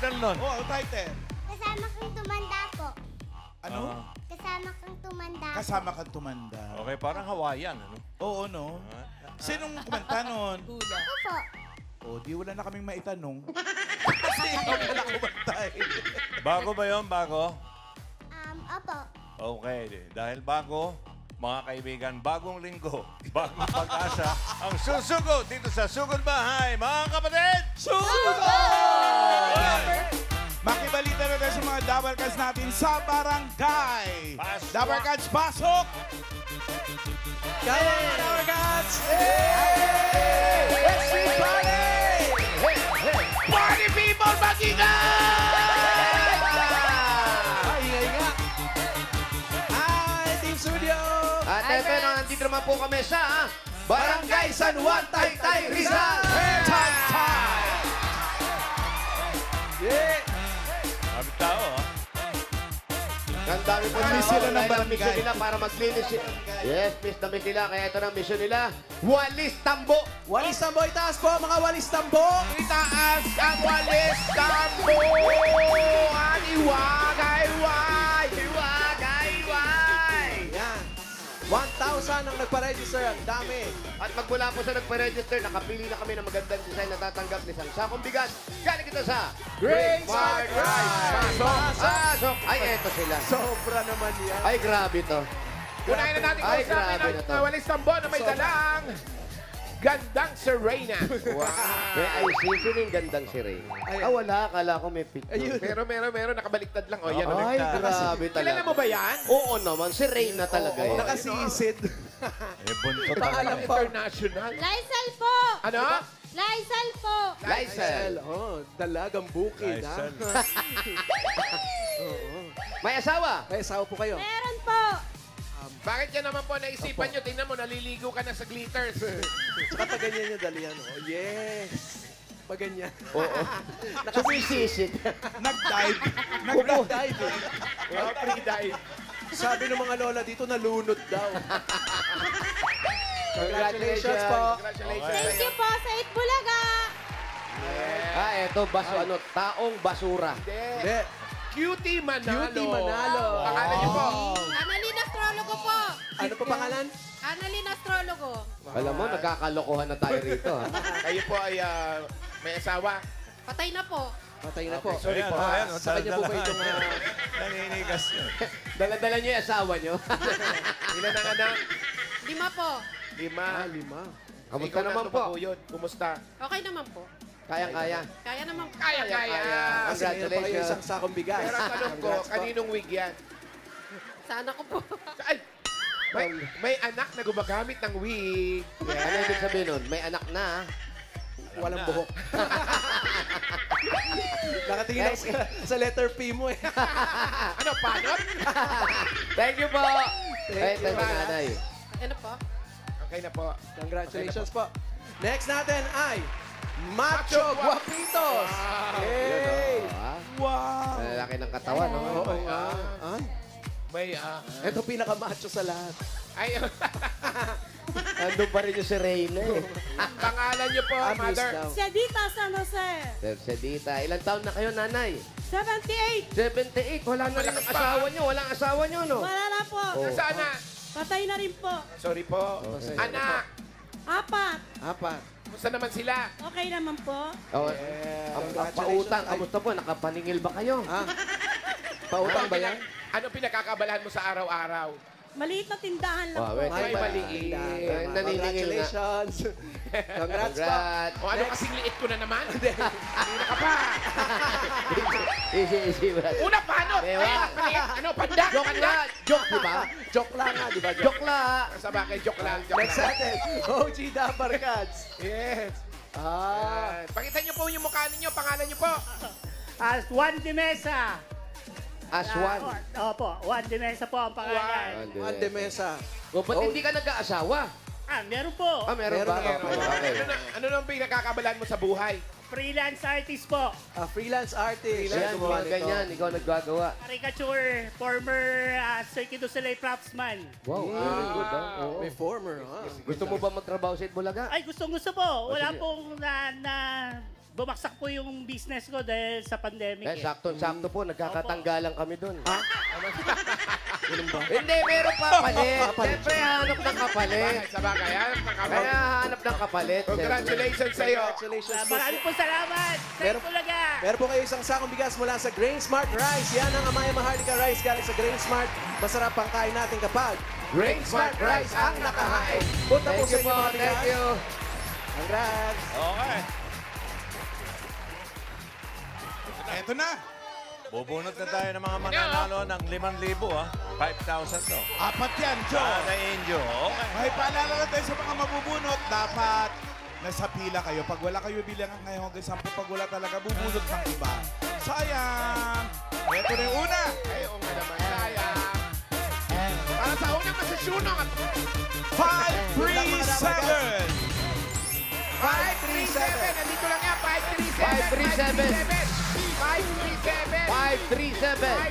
title nun? Oh, ang title. Kasama kang tumanda po. Ano? Kasama kang tumanda. Kasama kang tumanda. Okay, parang Hawaiian, ano? Oo, no? Sinong kumanta nun? Ako po. O, di wala na kaming maitanong. Kasi ikaw wala kumanta eh. Bago ba yun? Bago? Opo. Okay, dahil bago, mga kaibigan, bagong linggo, bagong pag-asa, ang susugo dito sa Sugod Bahay, mga kapatid! Sugod! Makibalita na tayo sa mga Double Cards natin sa barangay. Pasok! Double Cards, pasok! Kaya Double Cards! Let's see, party! Party people, mag-ingay! Ay, ingay nga! Hi, Team Studio! At ito, nandito naman po kami sa Barangay San Juan, Taytay, Rizal! Time! Yeah! Sabi tao, ha? Ang dami po Miss tao, sila ng dahil ang barangay. mission nila para maglinis. Yes, miss na miss nila. Kaya ito na ang mission nila. Walis Tambo! Walis Tambo, itaas po mga Walis Tambo! Itaas ang Walis Tambo! Aniwagayway! Iwagayway! Yan. 1,000 ang nagpa-register. Ang dami. At magmula po sa nagpa-register, nakapili na kami ng magandang design na tatanggap ni isang sakong bigas. Galing ito sa Great Smart Smart Rice! Rice! Pasok! Ay, eto sila. Sobra naman yan. Ay, grabe to. Unahin na natin Ay, kung sa grabe akin na to. ang Walis Tambo na may dalang gandang Serena. Wow. May ICC gandang si Ray. Wala. Akala ko may picture. Ayun. Meron, nakabaliktad lang. O, yan. Ay, grabe talaga. Kilala mo ba yan? Oo naman, si Ray na talaga yan. Nakasisid. Eh, buntot Pangalan talaga. pa. International. Lysal po. Ano? Lysal po. Lysel. Oh, dalagang bukid, ha? Lysel. May asawa. May asawa po kayo. Meron po. Bakit yan naman po naisipan nyo? Tingnan mo, naliligo ka na sa glitters. Tsaka pag ganyan yung dalian. Oh, yes. Pag ganyan. Oo. Sumisisid. Nag-dive. Nag-dive eh. Wow, pre-dive. Sabi ng mga lola dito, nalunod daw. Congratulations po. Congratulations. Thank you po sa Itbulaga. Eto, taong basura. Hindi. Cutie Manalo. Cutie Manalo. Pangalan niyo po. Annalyn Astrologo po. Ano po pangalan? Annalyn Astrologo. Alam mo, nagkakalokohan na tayo rito. Ha? Kayo po ay may asawa. Patay na po. Patay na po. Sorry po. Ayan, Sa kanya po ba itong... Naninigas yun. Dala-dala niyo yung asawa niyo. Ilan ang anak? 5 po. 5. 5. Kamusta naman po? Kumusta? Okay naman po. Kayang-kaya. Kaya naman po. Kaya. Kasi meron pa kayo Congratulations. isang sakong bigas. Pero ang tanong ko, Congrats po. kaninong wig yan? Sana ko po. Ay! May anak na gumagamit ng wig. Ano ibig sabihin nun? May anak na. Walang buhok. Nakatingin ako sa letter P mo eh. Ano, panot? Thank you po. Thank you, nanay. Ano po? Okay na po. Congratulations po. Next natin ay Macho Guapitos. Hey! Wow! Lalaki ng katawan, no? Oo nga. Ay, May, ito pinaka-macho sa lahat. ay, Andun pa rin yung si Reyna eh. pangalan niyo po, Amis mother. daw. Sedita San Jose. Sedita. Ilang taon na kayo, nanay? 78. 78. Wala na rin ang asawa niyo. Walang asawa niyo, no? Wala na po. Nasaan na? Patay na rin po. Sorry po. Anak, 4. Apat. kumusta naman sila? Okay naman po. Oh, ang pautang, kamusta po? Nakapaningil ba kayo? Ha? Pautang ba yan? Ano pinagkakabalahan mo sa araw-araw? Maliit na tindahan lang Wow, po. wait. May maliit. Naniningil nga. Congratulations. Congrats po. Congrats. O ano kasing liit ko na naman? Hindi na ka pa. Easy, Brad. Una, paano? Dewa. Maliit. Ano, panda? Joke Panda? lang. Joke, di ba? Joke lang nga, di ba? Joke lang. Sa bagay, joke lang. Joke Next lang. natin, OG Dabarkads. Yes. Ah, Pakita niyo po yung mukha ninyo, pangalan niyo po. As Juan de Mesa. Aswan. Opo, Juan de Mesa po ang pangalan. Juan de Mesa. O, ba't hindi ka nag-aasawa? Meron po. Meron ba? Meron. Okay. Ano nang pinagkakabalahan mo sa buhay? Freelance artist po. Freelance artist. Yan, Gumawa mga nito. ganyan. Ikaw naggagawa. Caricature, former Cirque du Soleil propsman. Wow, very good. Oo. May former, ha? Gusto mo ba magtrabaho sa Itbulaga? Ay, gustong-gusto po. Wala sige. pong na bumagsak po yung business ko dahil sa pandemic. Eh, sakto-sakto po, nagkakatanggalan kami dun. Ha? Ganun ba? Hindi, meron pa kapalit. Siyempre, hanap ng kapalit. Sa bagay, hanap ng kapalit. Kaya hanap ng kapalit. Congratulations sa'yo. Congratulations po. Maraming po salamat sa Meron- Itulaga. Meron po kayo isang sakong bigas mula sa Grain Smart Rice. Yan ang Amaya Maharlika Rice galing sa Grain Smart. Masarap ang kain natin kapag Grain Smart Rice ang nakahain. Punta po Thank sa you inyo po, mga bigas. thank you. Congrats! Okay. Eto na. Bubunot na tayo ng mga mananalo ng 5,000, ha? 5,000 to. Apat yan, Joe. Kada Indio. Okay. May paalala na tayo sa mga mabubunot. Dapat nasa pila kayo. Pag wala kayo bilangan ngayon hanggang 10, pag wala talaga, bubunot ng iba. Sayang! Eto na yung una. Ay, oo nga naman. Sayang. Para sa unang masusunod. 537. 537. Nandito lang yan. 537. 537. 537. 537.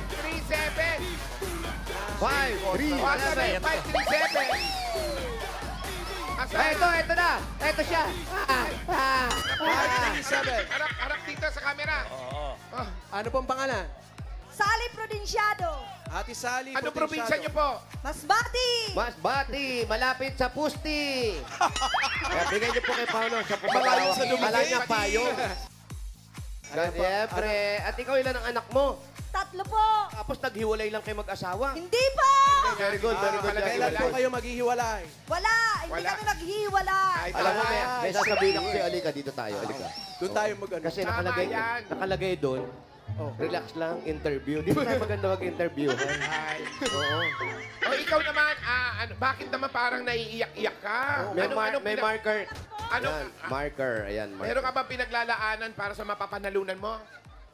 537. Ito na. Ito siya. 537. Harap dito sa camera. Oo. Ano pong pangalan? Sally Prudensyado. Ate Sally. Ano Potensyado. probinsya niyo po? Masbati. Masbati, malapit sa Pusti. Kaya bigay niyo po kay Paolo sa Malayo sa dumikit. Kala niya payo. Siyempre. At ikaw, ilan ang anak mo? 3 po. Tapos naghiwalay lang kayo mag-asawa. Hindi po. Very good, very good. Kailan Kailan po kayo maghihiwalay? Wala. Hindi Wala. kami naghiwalay. Ay, Alam mo, tama. may sasabihin ako sa'yo, alika, dito tayo, alika. Doon tayo mag-ano. Kasi Tama yan. nakalagay doon, relax lang, interview. Di ba tayo maganda mag-interview? Ay. Oo. O ikaw naman, bakit naman parang naiiyak-iyak ka? May marker. Ano? Ayan, marker. Ayan, marker. Meron ka ba pinaglalaanan para sa mapapanalunan mo?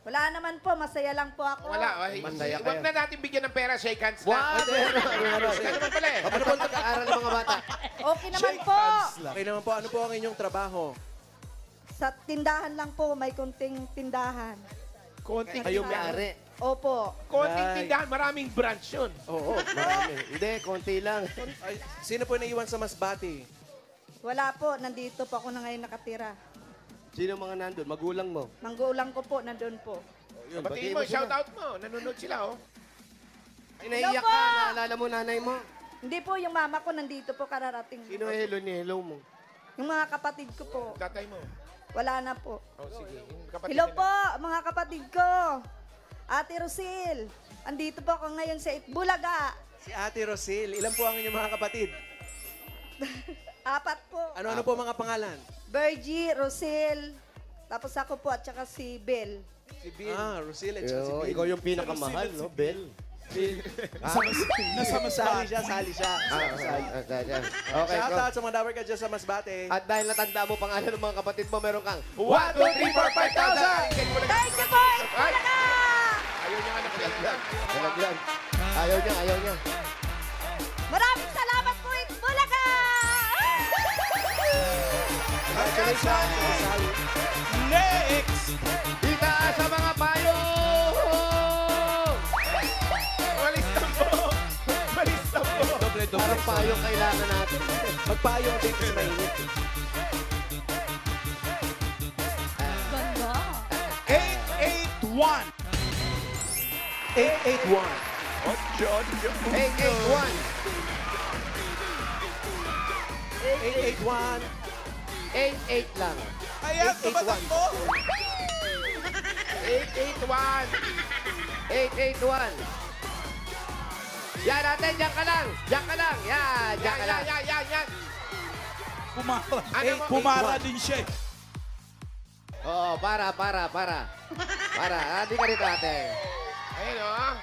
Wala naman po. Masaya lang po ako. Wala. Ay, Masaya Huwag kayo. na natin bigyan ng pera, shake hands Wow! na. Ano naman pala eh? Ano po ang pag-aaral ng mga bata? Okay naman po. Okay naman po. Ano po ang inyong trabaho? Sa tindahan lang po. May kunting tindahan. Konting Kayo may-ari. Opo. Konting Right. tindahan, maraming branch yun. Oo, marami. Hindi, konti lang. Ay, sino po naiwan sa Masbati? Wala po. Nandito po ako na ngayon nakatira. Sino mga nandun? Magulang mo? Manggulang ko po. Nandun po. Batiin mo, shout out mo. Nanonood sila, oh. Ay, naiiyak Hello ka. po! Naalala mo nanay mo? Hindi po. Yung mama ko nandito po kararating. Sino hello ni hello mo? Yung mga kapatid ko po. Tatay mo. Wala na po. Oh, sige. Yung kapatid Hello na- po, mga kapatid ko. Ate Rosil, andito po ako ngayon sa Itbulaga. Si Ate Rosil. Ilan po ang inyong mga kapatid? 4 po. Ano po mga pangalan? Virgie, Rosil, tapos ako po at saka si Bel. Si Bill. Rosil at saka si Yo, Bill. ikaw yung pinakamahal, no? Bell. Nasa Masbati. Sali siya. Okay, Shout go. out sa mga dawer ka dyan sa Masbate. At dahil natanda mo pangalan ng mga kapatid mo, meron kang 1, 2, 3, 4, 5,000! Thank you po, Itbulaga! Ayaw niya nga na pinaglag. Nalaglag. Ayaw niya. Maraming salamat po, Itbulaga! Congratulations, Ate Sally. Next. Itaas sa mga payo! Walis na po! Walis na po! Parang payong kailangan natin. Magpayong din kasi mainit. Ganda. 881. 881. 881. 881. 88 lang. Ayan, tumatakbo. 881! 881. Yan natin, diyan ka lang. Yan, diyan ka lang. Yan! Pumara. Ano mo? Pumara din siya. Oo, para. Di ka rito, ate. Ayun, oh.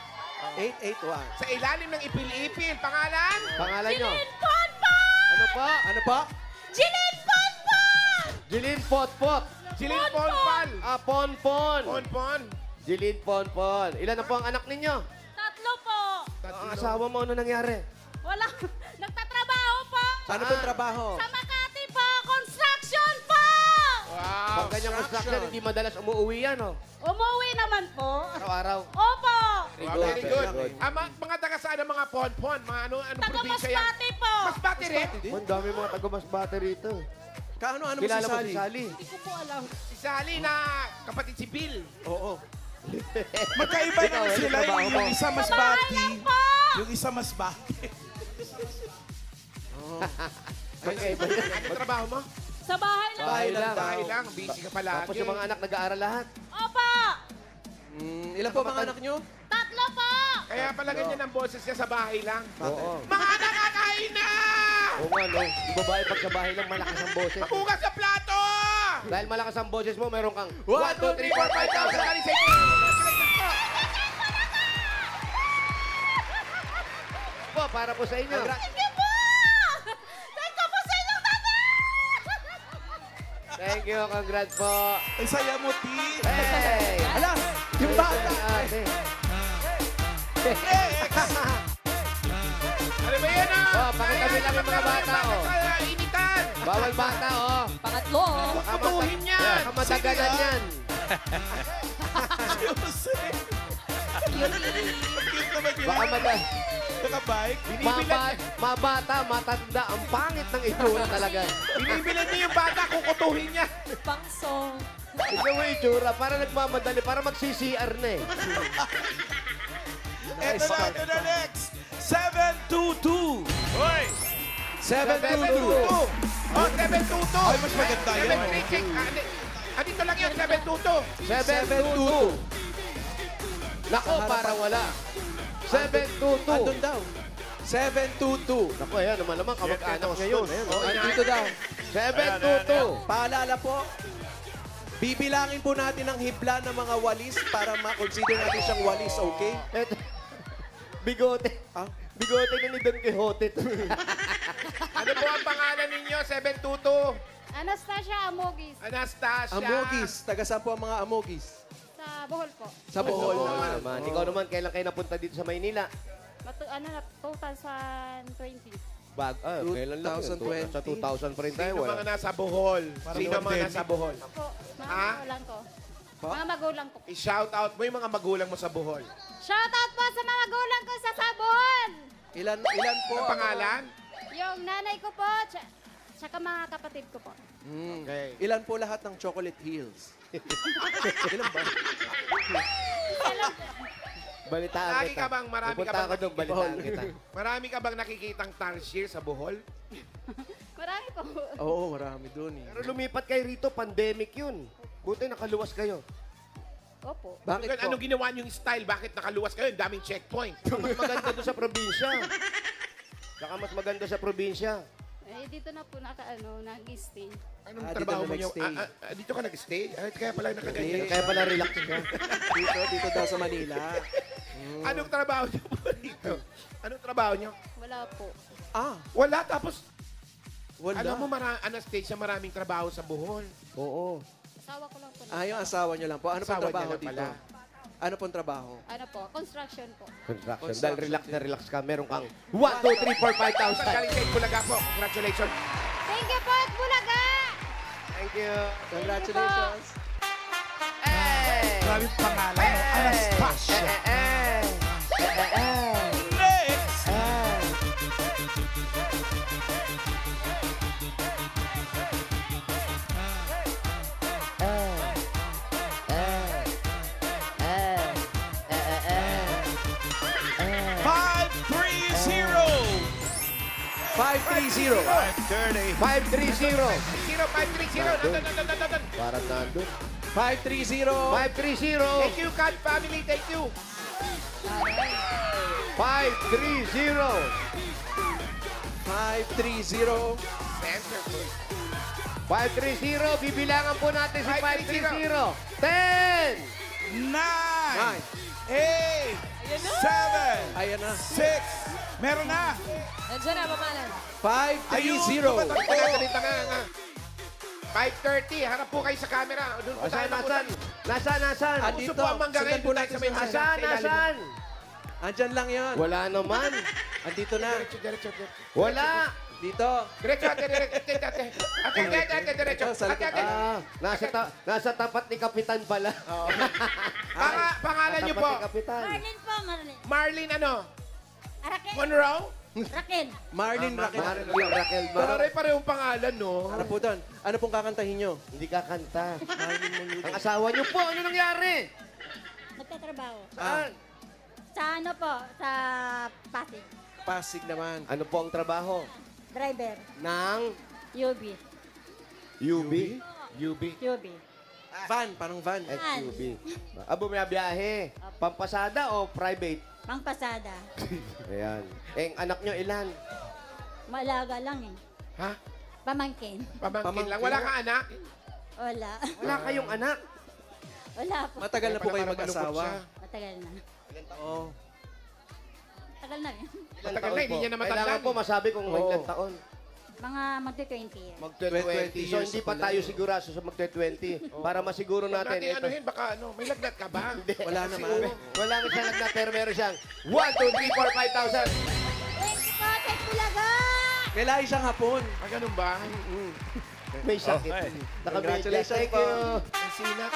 881. Sa ilalim ng ipil-ipil, pangalan? Pangalan nyo? Ponpon! Ano po? Ano po? Jilin Ponpon! Jilin Potpot. Silin Ponpal. Ponpon. Ponpon. Jilin Ponpon. Ilan na po ang anak ninyo? 3 po. Ang asawa mo, ano nangyari? Wala. Nagtatrabaho po. Ano pong trabaho? Sa Makati po. Construction po. Wow. Pag ganyang construction, hindi madalas umuwi yan, oh. Umuwi naman po. Araw-araw. Opo. Wow, very good. Mga taga saan ang mga ponpon? Mga anong Taga probinsya yan? Masbate po. Masbate rin? Ang dami mga taga-Masbate rito. Kaano-ano mo si Kilala mo Sally? si Sally? Hindi ko po alam. Si Sally na kapatid si Bill. Oo. Magkaiba Ikaw, naman ano sila. trabaho mo? Yung isa mas Sa bahay bati. lang po! Yung isa mas bati. Magkaiba yan. Ano trabaho mo? Sa bahay lang. Bahay lang. Bahay lang. Busy ka palagi. Tapos yung mga anak nag-aaral lahat. Opo! Ilan po mga anak nyo? 3 po! Kaya pala ganyan ang boses niya sa bahay lang. Oo. Mga anak, kakain na! Oo nga, no? Yung babae pag sa bahay lang, malakas ang boses. Mabukas sa plato! Dahil malakas ang boses mo, meron kang 1, 1, 2, 3, 4, 5,000. Po, para po sa inyo. Thank you po! Thank you po sa inyong dati! Thank you, congrats po. Ay, saya mo, T. Hey! Ala, yung bata. Ate. Ano ba yan, ah? Oh, pakitabi lang yung mga bata, oh. Initan! Bawal bata, oh. Pangatlo. Baka Kutuhin yan! Baka matagalan yan. Cute naman yun. Baka Nakabike. mabata, matanda. Ang pangit ng itsura talaga. Binibilan niyo yung bata, kukutuhin niya. Pangso. Ito mo itsura, para nagmamadali, para mag-CCR na eh. Ito na next. 722. Hoy! 722. Oh, 722! Ay, mas maganda yan. 732. Dito lang yan, 722. 722. Nako, para wala. 722. Andun daw. 722. Naku, ayan naman naman, kamag-anak niya yun. Ayan, oh. Andito daw. 722. Paalala po, bibilangin po natin ang hibla ng mga walis para ma-consider natin siyang walis, okay? Eto, bigote. Ah? Bigote na ni Don Quixote. Ano po ang pangalan ninyo? 722. Anastasia Amogis. Anastasia. Amogis. Taga saan po ang mga Amogis? Sa Bohol po. Sa Bohol. naman. Ikaw naman, kailan kayo napunta dito sa Maynila? 2020. Kailan lang yun? 2020. Sa 2000 pa rin tayo. Sino mga nasa Bohol? Sino mga pandemic. nasa Bohol? Po, mga Ha? magulang ko. Mga magulang ko. I-shout out mo yung mga magulang mo sa Bohol. Shoutout po sa mga magulang ko sa Sabon! Ilan po? Ang pangalan? Yung nanay ko po, tsaka mga kapatid ko po. Okay. Ilan po lahat ng Chocolate Hills? Ilan ba? Balitaan Lagi ka bang marami ka Pupunta bang ako doon, balitaan kita. Marami ka bang nakikitang tarsier sa Bohol? Marami po. Oo, marami doon eh. Pero lumipat kayo rito, pandemic yun. Buti nakaluwas kayo. Opo. Bakit po? Ano ginawa niyong style? Bakit nakaluwas kayo? Ang daming checkpoint. Mas maganda doon sa probinsya. Saka mas maganda sa probinsya. Eh, dito na po nag-stay. Anong Ah, dito trabaho na mo niyo? nag-stay. Dito ka nag-stay? Kaya pala nakaganyan. Kaya pala relax ka. Dito daw sa Manila. Anong trabaho niyo po dito? Anong trabaho niyo? Wala po. Ah, Wala, tapos wala. alam mo, Anastasia, maraming trabaho sa Bohol. Oo. Asawa ko lang po. Yung asawa niyo lang po. Ano pong Asawa niya trabaho lang dito? pala. Ano pong trabaho? Ano po? Construction po. Construction. Dahil relax na relax ka, meron kang 1, 2, 3, 4, 5,000. Galing kay Bulaga po. Congratulations. Thank you po, Bulaga! Thank you. Congratulations. Hey! Maraming pangalan. no? Anastasia. Next. Five, three, zero. 530. 5:30. 530. 0530. Nandun. Parang nandun. 530. 530. Thank you, Cat family. Thank you. 530. 530. Center po. 530. Bibilangan po natin si 530. 10. 9, 8, 7, Ayan na. 6. Meron na. Nandiyan na, mamalan. 530. Nga. 5:30. Harap po kayo sa camera. Doon po tayo Nasaan? Nasaan? Andito. Gusto po ang manggarin. Sundan po Doon tayo natin sa may sa Nasaan? Nasaan? Andyan lang yan. Wala naman. Andito na. Diretso. Wala. Dito. Diretso, ate. Diretso. Ito, sa likod. Ate. Nasa tapat ni Kapitan pala. Pangalan niyo Tapat po. ni Kapitan. Marlene po, Marlene. Marlene ano? Arake. Monroe? Raquel. Marlene Raquel. Raquel. Pare-parehong pangalan, no? Ano po doon? Ano pong kakantahin nyo? Hindi ka kanta. Ang asawa niyo po, ano nangyari? Nagtatrabaho. Saan? Sa ano po? Sa Pasig. Pasig naman. Ano po ang trabaho? Driver. Ng UB. UB? UB. Van, parang van. SUV. Bumiyabiyahe. Pampasada o private? Pangpasada. Ayan. Eh, ang anak nyo ilan? Malaga lang eh. Ha? Pamangkin. Pamangkin lang. Wala kang anak? Wala. Wala kayong anak. Wala po. Matagal na po kayo Pala malungkot mag-asawa. siya. Matagal na. Oo. Tagal na rin. Ilang Matagal taon na, hindi po? niya na matandaan. Kailangan po masabi kung ilang taon. Mga magti-20 years. Mag-20. 20 So, years hindi pa pala tayo yun. sigurado sa mag-20. Para masiguro Huwag natin. natin ito. anuhin, baka ano, may lagnat ka ba? Wala naman. Wala nga siya lagnat, pero meron siyang 1, 2, 3, 4, 5,000. 20 po, Tek Bulaga! Kailangan siyang hapon. Ah, ganun ba? May sakit. Okay. Nakabiglas. Congratulations Thank po. you. Ang sinat.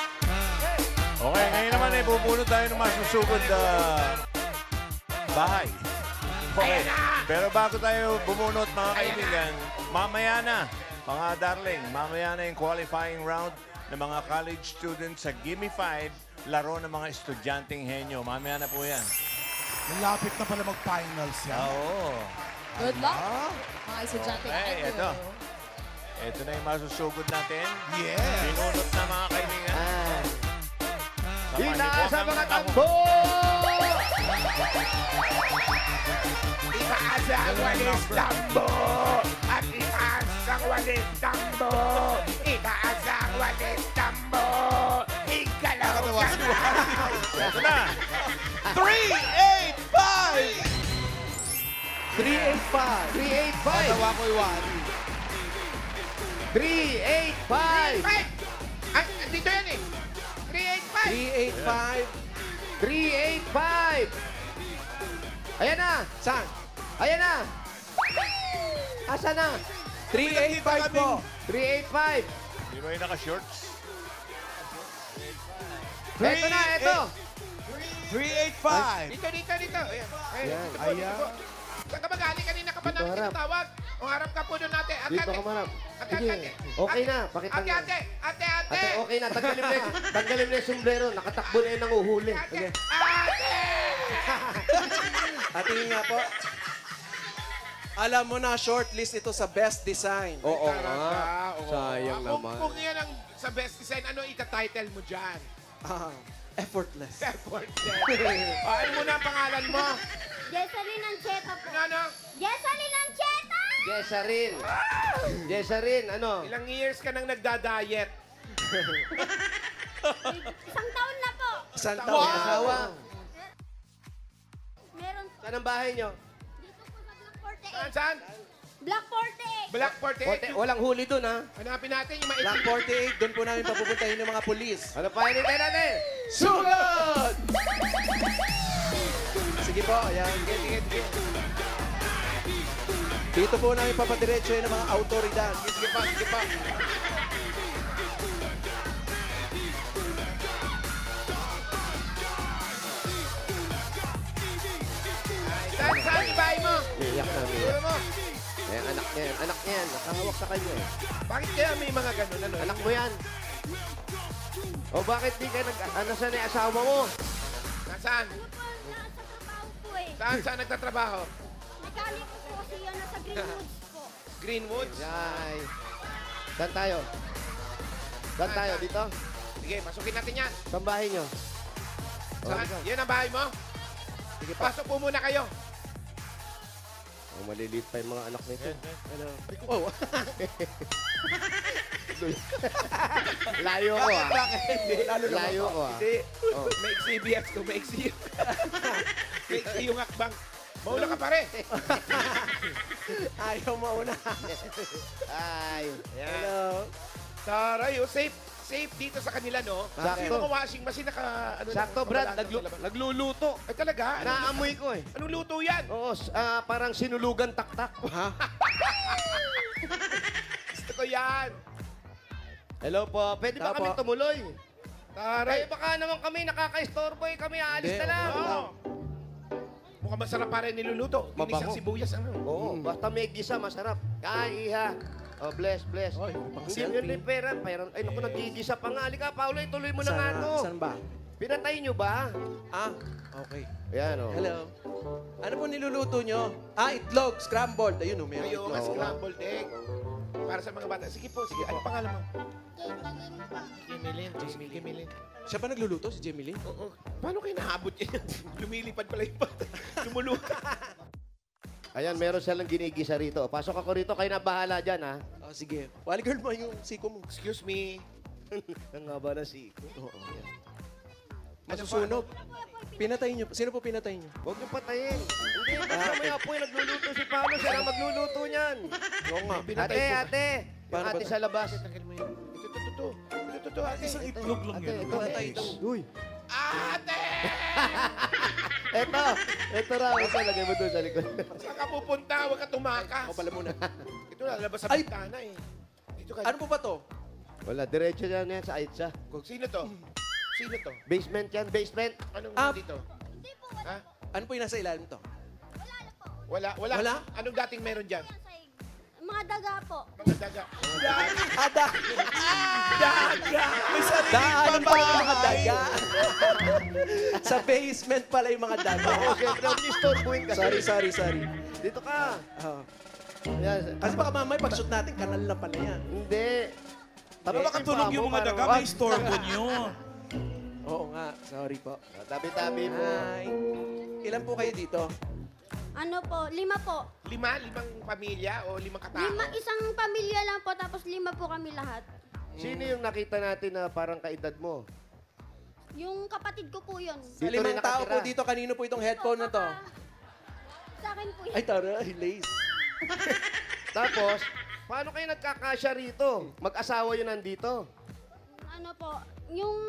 Okay, ngayon naman ay bubunot tayo ng masusugod na bahay. Okay. Pero bago tayo bumunot, mga kaibigan, mamaya na, mga darling, mamaya na yung qualifying round ng mga college students sa Gimme 5, laro ng mga estudyanteng henyo. Mamaya na po yan. Malapit na pala mag-finals yan. Oo. Good luck, mga estudyante. Okay, ito. Ito na yung masusugod natin. Yes. Binunot na, mga kaibigan. Itaas ang mga tambo! Itaas ang walis tambo! At itaas ang walis tambo! Itaas ang walis tambo! Ikalaw ka na! Ito na. 385! 385. 385! Tawa ko'y wari. 385! 385! Ay, dito yan eh! 385! 385! Ayan na! Saan? Ayan na! Asa na? 385 po. 385! Di ba yung naka-shorts? Ito na, ito! 385! Dito. Ayan. Ayan. Ayan. Saan ka ba galing? Kanina ka pa Dito, namin harap. tinatawag. O harap ka po doon natin. Dito ka marap. Sige. Okay na. Pakita Ate, mo. ate! Ate, okay na. Tanggalin mo na yung sombrero. Nakatakbo na yun ng uhuli. Ate! Atingin nga po. Alam mo na, shortlist ito sa best design. Oo Talaga, oo. Sayang Kung- naman. Kung yan ang sa best design, ano ita-title mo dyan? Effortless. Effortless. Ano muna ang pangalan mo? Jessalyn Ancheta po. Ano? Jessalyn Ancheta! Jessarin, ano? Ilang years ka nang nagda-diet? Isang taon na po. Isang Wow! taon. Asawa. Meron Saan ang bahay nyo? dito po sa Block 48. Saan? Block 48. Black 48. Walang huli dun, ha? Hanapin natin yung Block maitim. 48, doon po namin papupuntahin ng mga pulis. Ano pa hinintay natin? Sugod! Sige po, ayan. Sige. Dito po namin papadiretso ng mga autoridad. Sige pa. Saan yung bahay mo? Iyak na, Siguro mo. Anak niya yan. Anak niya yan. Nakahawak sa kanya. Bakit kaya may mga ganun? Ano? Anak mo yan. O bakit di ka ano saan yung asawa mo? Nasaan? Ano po, nasa trabaho po eh. Saan nagtatrabaho? Mekaniko po kasi yan, nasa Greenwoods po. Greenwoods? Yay. Saan tayo? Saan tayo? Dito? Sige, masukin natin yan. Saan bahay nyo? Saan? Yan ang bahay mo? Sige pa. Pasok po muna kayo. Oh, maliliit pa yung mga anak nito. Ano? Oh, Layo ko, ah. lalo naman Layo po. ko, ah. Hindi. Oh. May CBS to, may yung akbang. Mauna ka pare. Ayaw mauna. Ay. Hello. Taray, safe dito sa kanila, no? Sakto. Yung mga washing machine Sakto, Brad. nagluluto. Nagluluto. Ay, talaga? Naamoy ko, eh. Anong luto yan? Oo, parang sinulugan taktak. Ha? Gusto ko yan. Hello po. Pwede ba Tama kami po. tumuloy? Taray. Kayo baka naman kami nakaka-istorbo, eh. Kami aalis Hindi. na lang. Oo. Mukhang masarap pa rin niluluto. Ginisang Mabango. sibuyas, ano? Oo, basta may gisa, masarap. Kain, iha. Oh, bless. Oy, pang Hindi selfie. yun yung pera. Ay, naku, nagigisa pa nga. Halika, Paolo, ituloy mo na nga to. Saan ba? Pinatay nyo ba? Ah, okay. Ayan, oh. Hello. Ano po niluluto nyo? Ah, itlog, scrambled. Ayun, may Ayaw nga, itlog. scrambled egg. Para sa mga bata. Sige po, sige. Ano pangalan mo? Kimilin. Siya pa nagluluto, si Jamie Lee? Oo. Paano kayo nahabot yan? Lumilipad pala yung bata. Lumuluka. Ayan, meron silang ginigisa rito. Pasok ako rito, kayo na bahala dyan, ha? Oh, sige. Wally girl mo yung siko mo. Excuse me. Ang haba na siko. Oo, yan. Masusunog. Pinatay nyo. Sino po pinatay nyo? Huwag niyo patayin. Hindi, basta may apoy, nagluluto si Paolo. Siya lang magluluto niyan. Oo nga. Pinatay Ate, po. ate. Yung Paano ba ate to? sa labas. Ito, ate. Isang itlog lang yun. Ito, Pinatay ate. ito. Uy. Ate! Ito raw. Ito, lagay mo doon sa likod. Saan ka pupunta? Huwag ka tumakas. Ako pala muna. Ito na, labas sa Ay! bintana eh. Dito ka. Ano po ba to? Wala, diretso yan sa Aitsa. Sino to? Sino to? Basement yan, basement. Anong Ah! dito? Ha? Ano po yung nasa ilalim to? Wala. Wala? Anong dating meron dyan? Mga daga po. Mga daga. Ada! Daga! May sarili Daanan pa pa yung mga bahay. daga. Sa basement pala yung mga daga. Oo, siyempre, huwag niyo istorbuhin kasi. Sorry. Dito ka. Oh. Yan. Kasi baka mamaya pag-shoot natin, kanal na pala yan. Hindi. Baka makatulog yung mga daga, may istorbo nyo. Oo nga, sorry po. Tabi-tabi mo. Hi. Ilan po kayo dito? Ano po? 5 po. Limang pamilya o 5 katao? Isang pamilya lang po, tapos 5 po kami lahat. Sino yung nakita natin na parang kaedad mo? Yung kapatid ko po yun. Sa Dito rin 5 tao po nakatira. dito, kanino po itong headphone na to? Sa akin po yun. Ay, taray, lace. Tapos, paano kayo nagkakasya rito? Mag-asawa yun nandito. Ano po, yung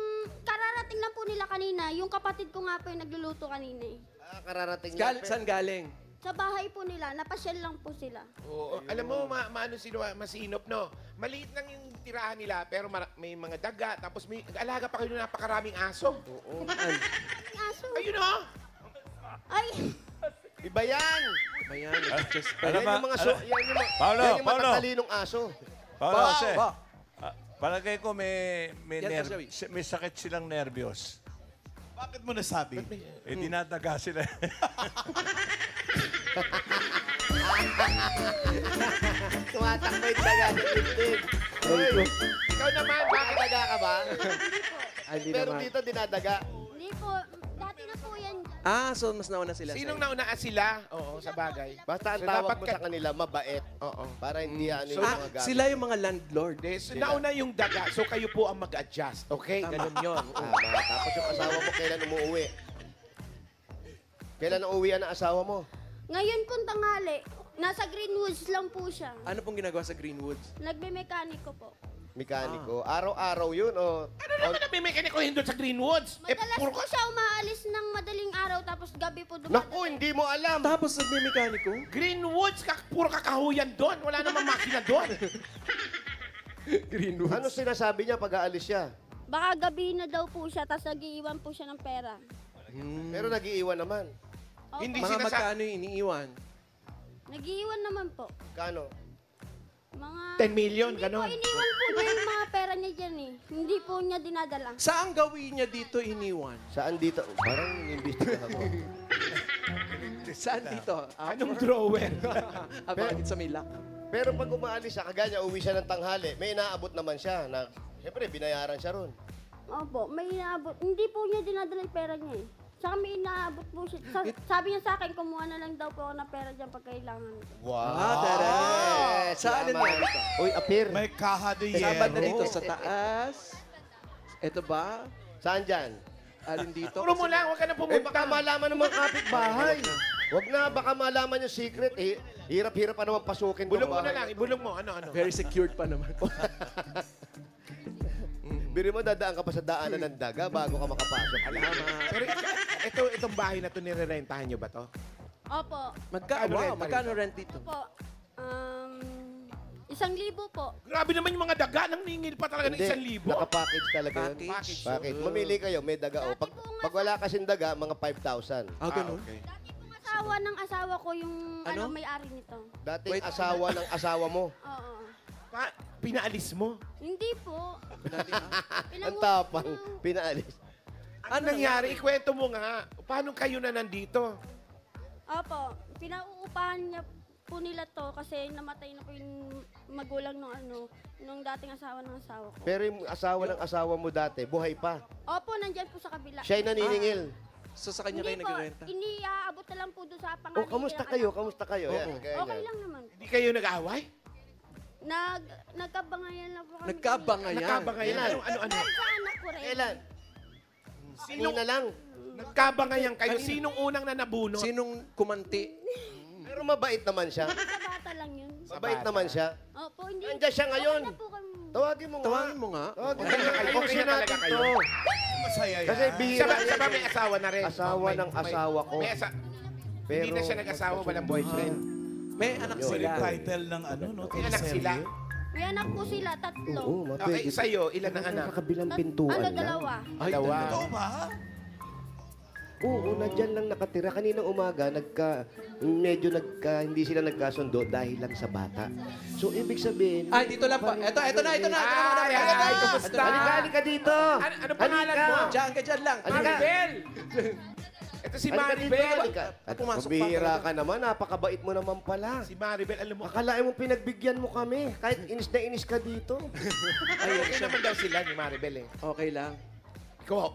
kararating lang po nila kanina, yung kapatid ko nga po yung nagluluto kanina eh. Ah, kararating niya. Saan galing? Sa bahay po nila, napasyal lang po sila. Oo. Alam mo, maano sila, masinop, no? Maliit lang yung tirahan nila, pero may mga daga, tapos may alaga pa kayo ng napakaraming aso. Oo. Ang aso. Ayun, no? Ay, Iba yan. Ayan, just Alam Yan ba- yung mga yan yung, Paolo, yan yung Paolo. matatalinong aso. Paolo, kasi, Ba? palagay ko may Yan, Pashawi. may sakit silang nervyos. Bakit mo nasabi? Eh, dinadaga sila. Tumatakbo yung daga sa dibdib. Uy, ikaw naman, bakit daga ka ba? Hindi Pero naman. dito dinadaga. hindi po. Dati na po yan. Ah, so mas nauna sila. Sinong sa'yo. nauna sila? Oo, sa bagay. Basta ang So, tawag dapat mo ka- sa kanila, mabait. Oo. Para hindi ano yung Ah, mga gamit. sila yung mga landlord. So, nauna yung daga, so kayo po ang mag-adjust. Okay? Ganun yun. Tama. Tapos yung asawa mo, kailan umuwi? Kailan uuwian ang asawa mo? Ngayon pong tanghali, nasa Greenwoods lang po siya. Ano pong ginagawa sa Greenwoods? Nagme-mekaniko po. Mekaniko. Araw-araw yun, o? Ano naman ang may mekanikohin doon sa Greenwoods? Madalas puro po siya umaalis ng madaling araw, tapos gabi po Naku, dumadating. hindi mo alam. Tapos nagme-mekaniko? Greenwoods, puro kakahuyan doon. Wala namang makina doon. Greenwoods. Ano sinasabi niya pag aalis siya? Baka gabi na daw po siya, tapos nag-iiwan po siya ng pera. Pero nag-iiwan naman. Opo. Hindi Mga sinasa- magkano yung iniiwan? Nag-iiwan naman po. Kano? Mga... 10 million, Hindi po, gano'n. iniwan po niya yung mga pera niya dyan eh. Hindi po niya dinadala. Saan gawin niya dito iniwan? Saan dito? Parang imbestigahan mo. Saan dito? Anong drawer? Bakit sa may lock? Pero pag umaalis siya, kagaya uwi siya ng tanghali, may inaabot naman siya na, siyempre, binayaran siya ron. Opo, may inaabot. Hindi po niya dinadala yung pera niya eh. Saka may inaabot po siya. Sabi niya sa akin, kumuha na lang daw po ako ng pera dyan pag kailangan ko. Wow! Ah, tara. Saan Yaman. na dito? Uy, apir. May kaha de Saan ba na yero. dito? Sa taas? Ito ba? Saan dyan? Alin dito? Puro mo lang, huwag ka na Eh, pumunta. baka malaman ng mga kapitbahay. Huwag na, baka malaman yung secret. Eh, hirap-hirap pa naman pasukin. Bulong tong mo na bahay. lang, ibulong mo. Ano? Very secured pa naman. Biri mo, dadaan ka pa sa daanan ng daga bago ka makapasok. Pero itong bahay na to nirerentahan nyo ba to? Opo. Magkano? Ano rent Wow, pa magkano rent dito? Po. 1,000 po. Grabe naman yung mga daga. Nang ningil pa talaga ng 1,000. Naka-package talaga yun. Package. Package. Mamili kayo, may daga. O, pag wala kasing daga, mga 5,000. Ah, ganun? okay. Dati po nga So, asawa ng asawa ko yung Ano? may-ari nito. Dating asawa ng asawa mo. Oo. Pinaalis mo? Hindi po. Ang tapang. Pinaalis. Ano nangyari? Ikwento mo nga. Paano kayo na nandito? Opo, pinauupahan niya po nila to kasi namatay na po yung magulang nung dating asawa ng asawa ko. Pero yung asawa ng asawa mo dati, buhay pa. Opo, nandyan po sa kabila. Siya'y naniningil. So sa kanya kayo Hindi po, nagkikwenta? iniaabot na lang po doon sa pangalan. Oh, kamusta kayo? Kamusta kayo? Yan, ganyan. Okay lang naman. Hindi kayo nag-away? Nagkabangayan lang po kami. Nagkabangayan. Nagkabangayan? Ilan? Ano? Sa anak ko rin. Kailan? Sino na lang. nagkabangayan kayo? Sinong unang na nabunot? Sinong kumanti? Pero mabait naman siya. Sa bata lang yun. Mabait naman siya. Opo, hindi. Nandiyan siya ngayon. Okay na po kami. Tawagin mo nga. Tawagin mo nga. Tawagin mo Okay na nga. kayo? Okay na talaga Ayusin kayo? natin to. Masaya yan. Kasi bihira Siya ba yan. may asawa na rin? Asawa ng asawa ko. May hindi na siya nag-asawa, walang boyfriend. May anak Sila sila. title ng ano, no? May anak sila. May anak po sila, 3. Oo, mabait. Okay, sa'yo, ilan ang anak? Kabilang pintuan lang. 2. Ay, Dalawa. Totoo ba? Oo, nandyan lang nakatira. Kaninang umaga, hindi sila nagkasundo dahil lang sa bata. So, ibig sabihin... Ay, dito lang po. Ito na. Ay, kumusta? Halika dito! Ano pangalan mo? Diyan ka dyan lang. Halika. Maribel! Ito si Halika dito, Maribel. halika. At Pumasok pa mabihira talaga. ka naman. Napakabait mo naman pala. Si Maribel, alam mo, Akalain mo pinagbigyan mo kami. Kahit inis na inis ka dito. okay naman daw sila ni Maribel eh. Okay lang. Ikaw,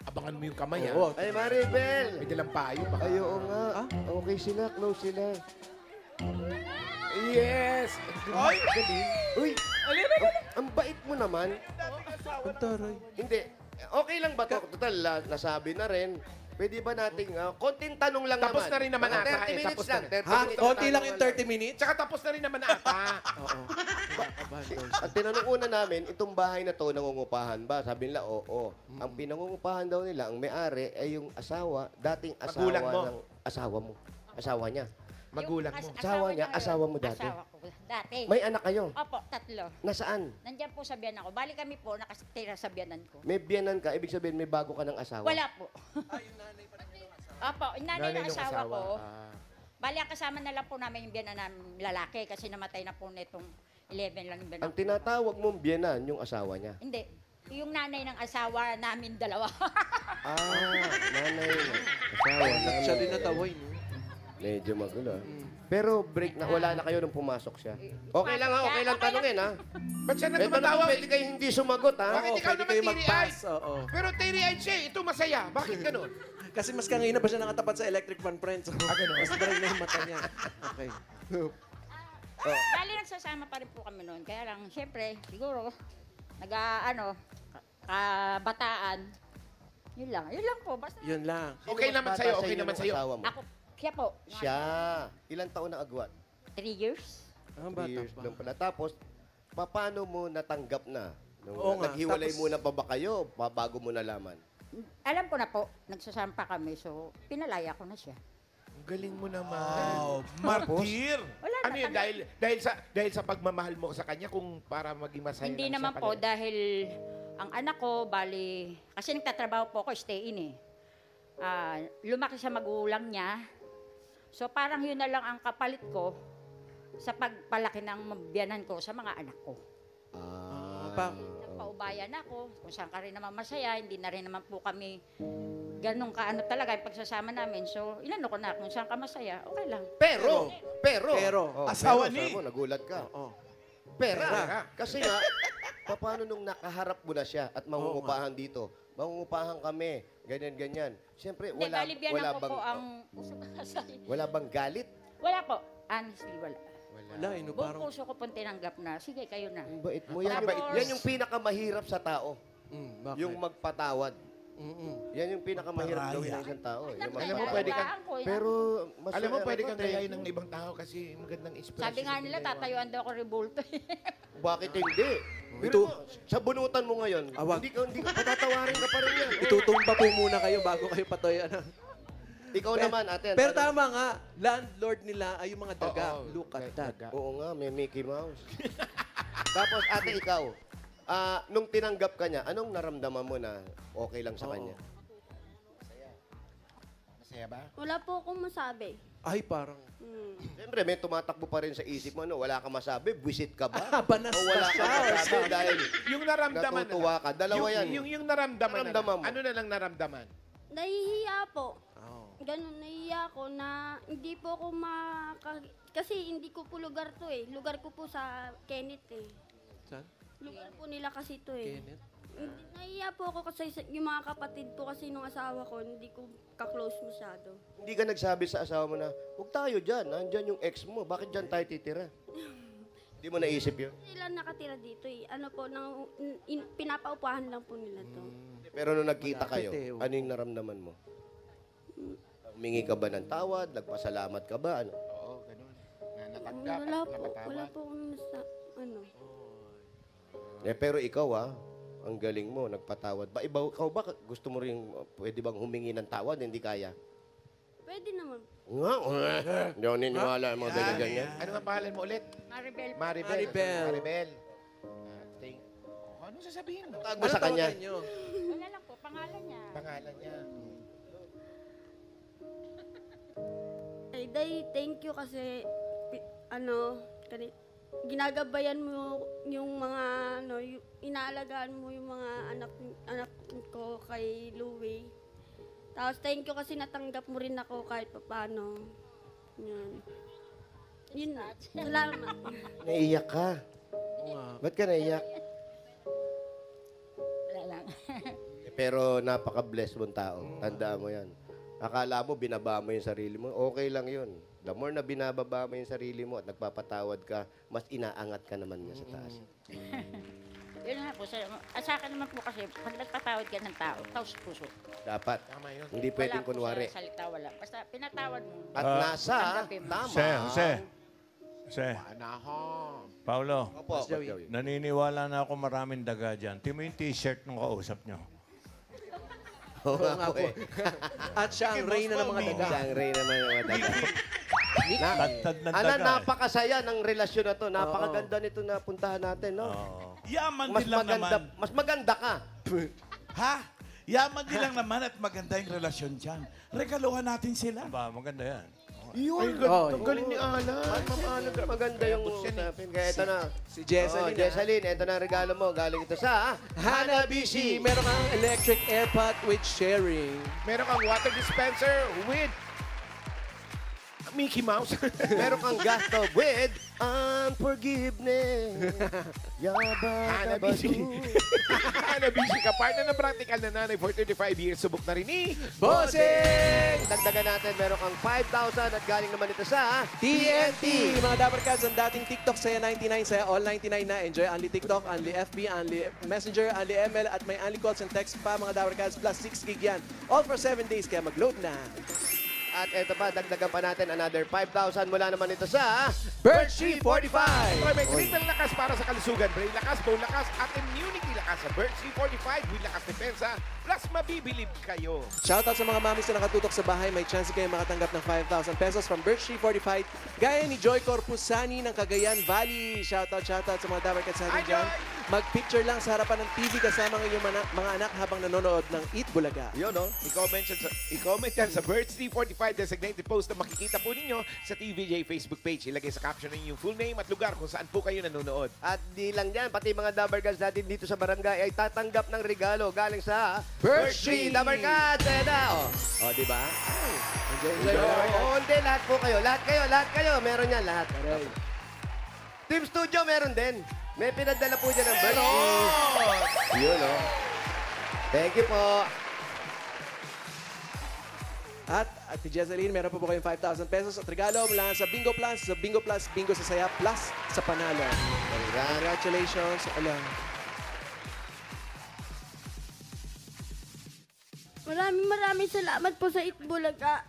abangan mo yung kamay ha. Oo. Ay, Maribel! May dalang payo baka. Ay, oo nga. Okay sila, close sila. Yes! Ay! Uy! Ang bait mo naman. Ang taray. Hindi. Okay lang ba ito? Total, nasabi na rin. Pwede ba nating, konting tanong lang Tapos naman. na rin naman Mga ata 30 eh, minutes tapos lang. na. 30 Ha? minutes Konti lang tanong yung 30 minutes? Tsaka tapos na rin naman ata. Oo. At tinanong una namin, itong bahay na to nangungupahan ba? Sabi nila, oo. Ang pinangungupahan daw nila, ang may-ari ay yung asawa, dating asawa Magulang mo. ng asawa mo. Asawa niya. Magulang mo. Asawa niya, asawa mo dati. Asawa ko dati. May anak kayo. Opo, 3. Nasaan? Nandiyan po sa biyanan ko. Bali kami po, nakatira sa biyanan ko. May biyanan ka, ibig sabihin may bago ka ng asawa. Wala po. Opo, yung nanay ng nung asawa ko. Ah. Bali, ang kasama na lang po namin yung biyanan namin lalaki kasi namatay na po nitong 11 lang yung biyanan Ang ko. tinatawag mong biyanan, yung asawa niya. Hindi. Yung nanay ng asawa namin dalawa. Nanay ng asawa namin. Siya din nataway, no? Medyo magulo. Pero break na, wala na kayo nung pumasok siya. Okay lang ha, okay lang tanungin ha. Ba't siya Ito naman nagmatawag? pwede kayo hindi sumagot ha. Bakit ikaw pwede naman kayo teary-eyed? mag-pass. Oo. Pero teary-eyed siya eh. Ito masaya. Bakit ganun? Kasi mas kanina pa siya nakatapat sa electric fan, friends. ganun. Mas darag na yung mata niya. Okay. Bali, nagsasama pa rin po kami noon. Kaya lang, syempre, siguro, kabataan. Yun lang po. Basta Yun lang. Okay naman sa'yo, okay naman sa'yo. Asawa mo. ako, siya po. Siya. Ilang taon na agwat? 3 years. Ang 3 bata years pa. lang pala. Tapos, paano mo natanggap na? Oo nga, Naghiwalay tapos- muna pa ba kayo bago mo nalaman? Alam ko na po, nagsasama pa kami. So, pinalaya ko na siya. Ang galing mo naman. Wow, martir! Wala Ano yun? Dahil sa pagmamahal mo sa kanya kung para maging masaya Hindi lang naman sa po kanya? dahil ang anak ko, bali, kasi nagtatrabaho po ako, stay in eh. Lumaki sa magulang niya. So parang yun na lang ang kapalit ko sa pagpalaki ng biyanan ko sa mga anak ko. Nagpaubayan ako, kung saan ka rin naman masaya, hindi na rin naman po kami ganun kaano talaga yung pagsasama namin. So inano ko na, kung saan ka masaya, okay lang. Pero, Asawa ni. sabi mo, nagulat ka. Oo. Pera. Kasi nga, paano nung nakaharap mo na siya at mangungupahan dito? Mangungupahan kami, ganyan. Siyempre, Hindi, wala, bali biyanan wala ko bang, po ang puso ko kasal. wala bang galit? Wala po, honestly wala. Wala, no, Buong parang... puso ko pong tinanggap na, sige kayo na. Ang bait mo. Tapos- Yan yung pinakamahirap sa tao. Bakit? Yung magpatawad. Yan yung pinakamahirap Paraya. gawin ng isang tao. Yung Alam mo, magpatawad. pwede kang... Pero, mas Alam mo, pwede ano, kang thank gayahin you. ng ibang tao kasi magandang inspiration. Sabi nga nila, tatayuan daw ako rebulto. Bakit hindi? Pero Ito- mo, sa bunutan mo ngayon, Awag. hindi ka patatawarin ka pa rin yan. Itutumba po muna kayo bago kayo patoyan. Ikaw naman, ate. Pero tama nga, landlord nila ay yung mga daga. Oo, Look at that. daga. Oo nga, may Mickey Mouse. Tapos, ate, ikaw, nung tinanggap ka niya, anong naramdaman mo na okay lang sa kanya? Masaya ba? Wala po akong masabi. Ay, parang... Siyempre, may tumatakbo pa rin sa isip mo, no? Wala ka masabi, buwisit ka ba? Banas O wala na ka siya. masabi dahil Yung naramdaman natutuwa ka. Dalawa yan. Yung naramdaman, Naramdaman mo. Ano na lang naramdaman? Nahihiya po. Oh. Ganun, nahihiya ako na hindi po ako kasi hindi ko po lugar to eh. Lugar ko po sa Kenneth eh. Saan? Lugar po nila kasi to eh. Kenneth? Nahihiya po ako kasi yung mga kapatid po kasi nung asawa ko, hindi ko ka-close masyado. Hindi ka nagsabi sa asawa mo na, huwag tayo dyan, nandyan yung ex mo, bakit dyan tayo titira? Hindi mo naisip yun? Sila nakatira dito eh. Ano po, pinapaupahan lang po nila to. Pero nung nagkita Malapit kayo, eh, oh. ano yung naramdaman mo? Humingi ka ba ng tawad? Nagpasalamat ka ba? Ano? Oo, ganun. Natanggap, Wala po. napatawad. Wala po akong ano. Pero ikaw ang galing mo, nagpatawad. Ikaw ba, gusto mo rin, pwede bang humingi ng tawad, hindi kaya? Pwede naman. Nga, hindi ako niniwala ang mga ganyan-ganyan. Ano ang pangalan mo ulit? Maribel. Maribel. Ano sasabihin mo? Tawag mo sa kanya. Wala lang po, pangalan niya. Pangalan niya. Ay, Day, thank you kasi, ginagabayan mo yung mga, inaalagaan mo yung mga anak ko kay Louie. Tapos, thank you kasi natanggap mo rin ako kahit paano. Yun. Yun na. Salamat. Naiiyak ka. Ba't ka naiiyak? Wala lang. Pero napaka-blessed mong tao. Tandaan mo yan. Akala mo, binaba mo yung sarili mo. Okay lang yun. The more na binababa mo yung sarili mo at nagpapatawad ka, mas inaangat ka naman niya sa taas. Yun nga po, sa akin naman po kasi, pag nagpatawad ka ng tao, taos puso. Dapat. Tama yun. Hindi pwedeng Wala po kunwari. sa salita, wala. Basta pinatawad mo. At nasa tanggapin mo. tama. Jose. Anaho. Paulo, Opo, Joey. naniniwala na ako maraming daga dyan. Timo yung t-shirt nung kausap nyo. Oo Oo nga po. eh. At siya ang reyna ng mga daga. Siya ang rey naman ng mga daga. Tantad ng Ana, daga. eh. napakasaya ng relasyon na to. Napakaganda nito na puntahan natin, no? Oo. Yaman Mas din lang maganda, naman. mas maganda ka. Ha? Yaman din lang naman at maganda yung relasyon dyan. Regaluhan natin sila. Ba, maganda yan. Yun. Ang galing ni Alan. Maganda yung usapin. Kaya ito na. Si Jesseline. Jesseline, ito na ang regalo mo. Galing ito sa Hanabishi. Meron kang electric air pot with sharing. Meron kang water dispenser with Mickey Mouse. Meron kang gasto with unforgiveness. Hanabishi. Hanabishi ka. Partner ng practical na nanay for 35 years. Subok na rin ni Bossing! Dagdagan natin, meron kang 5,000 at galing naman ito sa TNT! Mga Dabarkads, ang dating TikTok saya 99, saya all 99 na. Enjoy only TikTok, only FB, only Messenger, only ML, at may only calls and text pa mga Dabarkads plus 6 gig yan. All for 7 days, kaya mag-load na. At ito pa, dagdagan pa natin another 5,000 mula naman ito sa Birch Tree 45! Troy, may triple lakas para sa kalusugan. Brain lakas, bone lakas, at immunity lakas sa Birch 345 with lakas depensa. Plus, mabibilib kayo. Shoutout sa mga mamis na nakatutok sa bahay. May chance kayo makatanggap ng 5,000 pesos from Birch Tree 45. Gaya ni Joy Corpusani ng Cagayan Valley. Shoutout sa mga Dabarkads sa atin Hi, dyan. Joy! Mag-picture lang sa harapan ng TV kasama ng iyong mga anak habang nanonood ng Eat Bulaga. yun, no? I-comment yan sa Birch 345 designated post na makikita po ninyo sa TVJ Facebook page. Ilagay sa caption ninyo yung full name at lugar kung saan po kayo nanonood. At di lang yan, pati mga Dabarkads natin dito sa barangay ay tatanggap ng regalo galing sa Birch Tree! Dabarkads! Ayan na, o, di ba? Enjoy. Oo, hindi, lahat po kayo. Lahat kayo. Meron yan, lahat. Team Studio, meron din. May pinadala po dyan ng Birch Tree. Yun, no? Thank you po. At Ate Jesseline, meron po kayong 5,000 pesos at regalo mula sa Bingo Plus, Bingo sa Saya Plus sa Panalo. Congratulations. Alam. Maraming salamat po sa Itbulaga.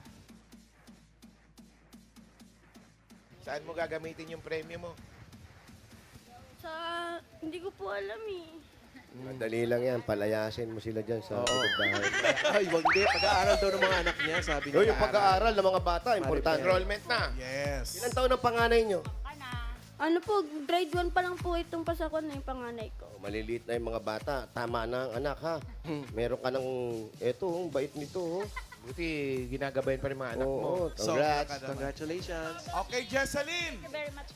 Saan mo gagamitin yung premyo mo? Hindi ko po alam eh. Madali lang yan. Palayasin mo sila dyan sa likod bahay. Ay, wag di. Pag-aaral daw ng mga anak niya, sabi niya. Yung pag-aaral ng mga bata, importante. Enrollment na. Yes. Ilan taon ang panganay nyo? Ano po, grade 1 pa lang po itong pasakon na yung panganay ko. Maliliit na yung mga bata. Tama na ang anak, ha? Meron ka ng, eto, bait nito, oh. Buti ginagabayan pa rin mga anak mo. Oo, Sobra congrats. ka naman. Congratulations. Okay, Jesseline. Thank you very much.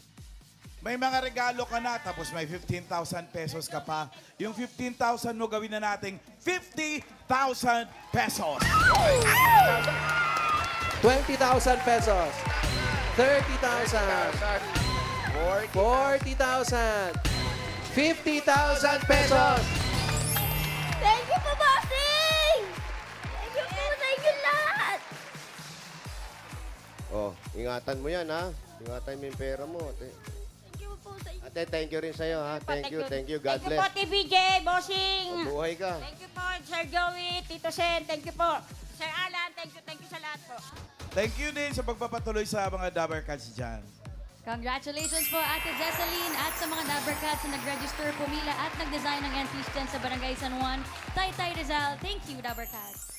May mga regalo ka na, tapos may 15,000 pesos ka pa. Yung 15,000 mo gawin na nating 50,000 pesos. 20,000 pesos. 30,000. 40,000. 50,000 pesos. Thank you po, bossing! Thank you lahat! Oh, ingatan mo yan, ha? Ingatan mo yung pera mo. Thank you po sa inyo. Ate, thank you rin sa'yo, ha? Thank you. God Thank you po, bless. TVJ, bossing. Buhay ka. Thank you po, Sir Joey, Tito Sen. Thank you po. Sir Alan, thank you sa lahat po. Thank you din sa pagpapatuloy sa mga Dabber Cats dyan. Congratulations po, Ate Jesseline, at sa mga Dabber Cats na nag-register, pumila at nag-design ng entry stand sa Barangay San Juan, Taytay Rizal. Thank you, Dabber Cats.